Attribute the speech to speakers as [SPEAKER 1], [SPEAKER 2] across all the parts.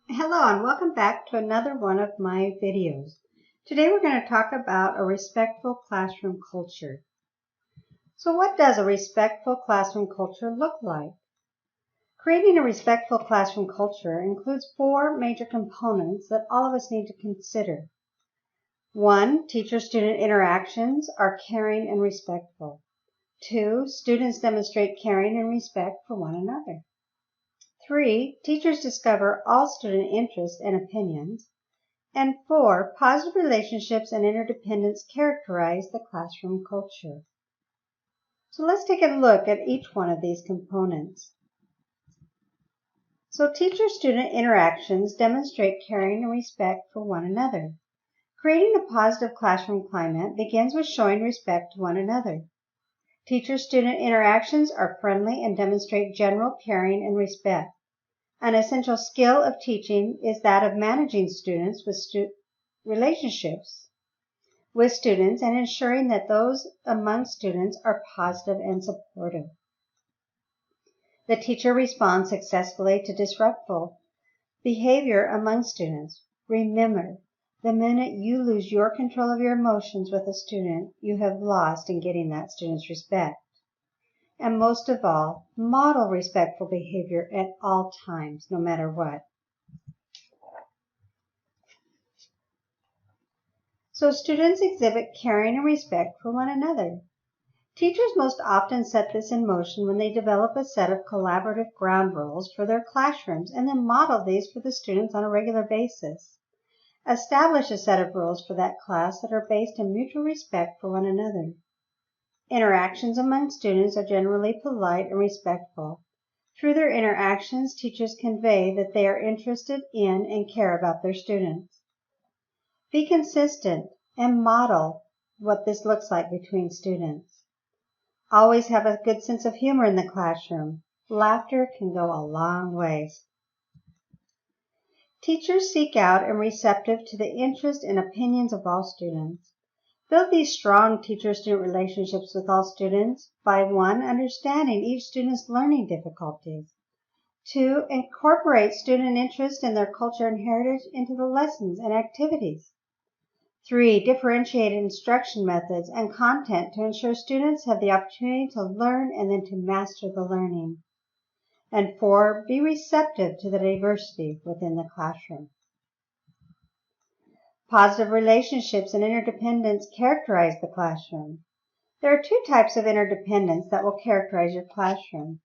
[SPEAKER 1] Hello and welcome back to another one of my videos. Today we're going to talk about a respectful classroom culture. So what does a respectful classroom culture look like? Creating a respectful classroom culture includes 4 major components that all of us need to consider. 1. Teacher-student interactions are caring and respectful. 2. Students demonstrate caring and respect for one another. 3. Teachers discover all student interests and opinions. And 4. Positive relationships and interdependence characterize the classroom culture. So let's take a look at each one of these components. So teacher-student interactions demonstrate caring and respect for one another. Creating a positive classroom climate begins with showing respect to one another. Teacher-student interactions are friendly and demonstrate general caring and respect. An essential skill of teaching is that of managing students with relationships with students and ensuring that those among students are positive and supportive. The teacher responds successfully to disruptful behavior among students. Remember, the minute you lose your control of your emotions with a student, you have lost in getting that student's respect. And most of all, model respectful behavior at all times, no matter what. So students exhibit caring and respect for one another. Teachers most often set this in motion when they develop a set of collaborative ground rules for their classrooms and then model these for the students on a regular basis. Establish a set of rules for that class that are based in mutual respect for one another. Interactions among students are generally polite and respectful. Through their interactions, teachers convey that they are interested in and care about their students. Be consistent and model what this looks like between students. Always have a good sense of humor in the classroom. Laughter can go a long ways. Teachers seek out and receptive to the interest and opinions of all students. Build these strong teacher-student relationships with all students by 1. Understanding each student's learning difficulties. 2. Incorporate student interest in their culture and heritage into the lessons and activities. 3. Differentiate instruction methods and content to ensure students have the opportunity to learn and then to master the learning. And 4. Be receptive to the diversity within the classroom. Positive relationships and interdependence characterize the classroom. There are 2 types of interdependence that will characterize your classroom.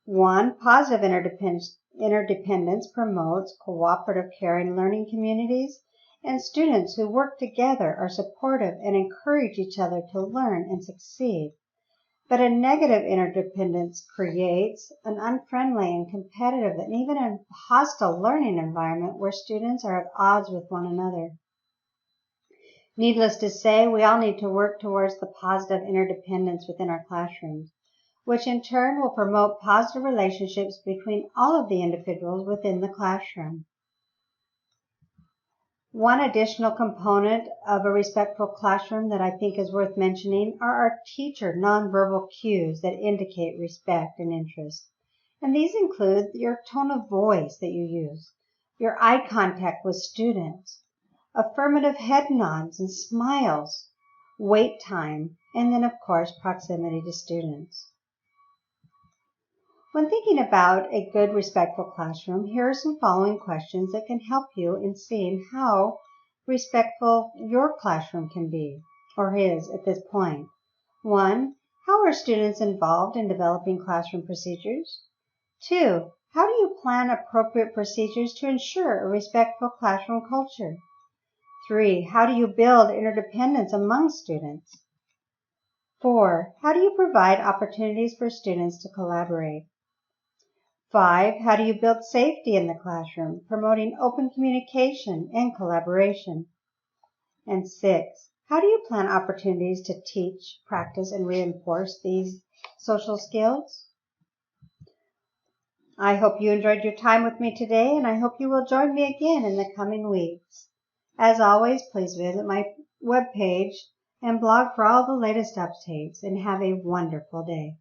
[SPEAKER 1] 1. Positive interdependence promotes cooperative, caring learning communities, and students who work together are supportive and encourage each other to learn and succeed. But a negative interdependence creates an unfriendly and competitive and even a hostile learning environment where students are at odds with one another. Needless to say, we all need to work towards the positive interdependence within our classrooms, which in turn will promote positive relationships between all of the individuals within the classroom. One additional component of a respectful classroom that I think is worth mentioning are our teacher nonverbal cues that indicate respect and interest. And these include your tone of voice that you use, your eye contact with students, affirmative head nods and smiles, wait time, and then of course proximity to students. When thinking about a good, respectful classroom, here are some following questions that can help you in seeing how respectful your classroom can be, or is at this point. 1. How are students involved in developing classroom procedures? 2. How do you plan appropriate procedures to ensure a respectful classroom culture? 3. How do you build interdependence among students? 4. How do you provide opportunities for students to collaborate? 5. How do you build safety in the classroom, promoting open communication and collaboration? And 6. How do you plan opportunities to teach, practice, and reinforce these social skills? I hope you enjoyed your time with me today, and I hope you will join me again in the coming weeks. As always, please visit my webpage and blog for all the latest updates, and have a wonderful day.